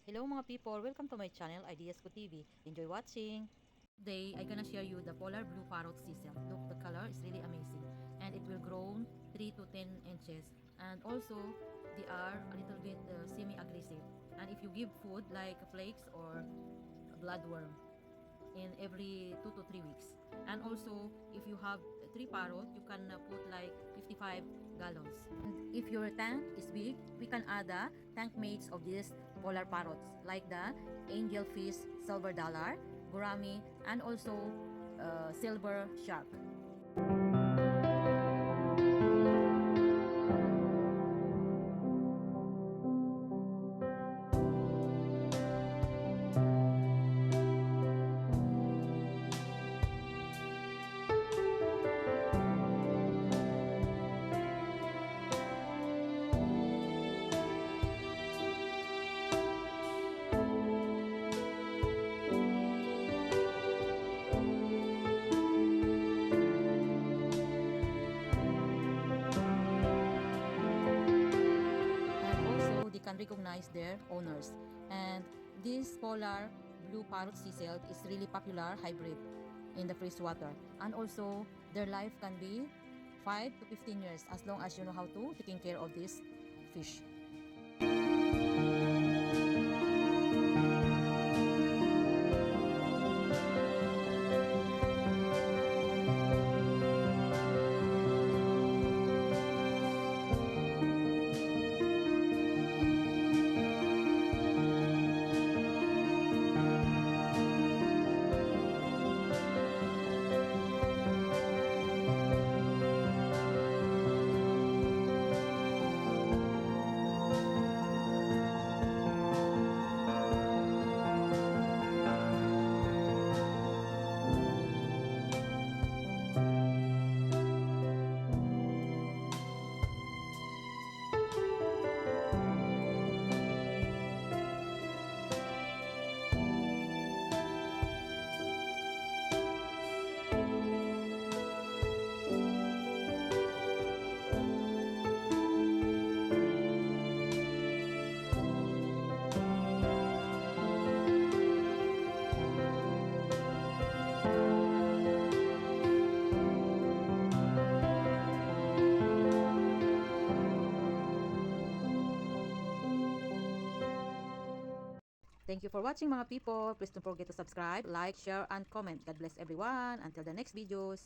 Hello mga people, welcome to my channel Ideas Ko TV. Enjoy watching. Today I'm gonna share you the polar blue parrot sisal. Look, the color is really amazing and it will grow 3 to 10 inches, and also they are a little bit semi-aggressive, and if you give food like flakes or bloodworm in every 2 to 3 weeks. And also, if you have 3 parrot, you can put like 55 gallons. And if your tank is big, we can add the tank mates of these polar parrots like the angelfish, silver dollar, gourami, and also silver shark. They can recognize their owners. And this polar blue parrot sisal is really popular hybrid in the freshwater. And also, their life can be 5 to 15 years as long as you know how to taking care of this fish. Thank you for watching mga people. Please don't forget to subscribe, like, share, and comment. God bless everyone. Until the next videos.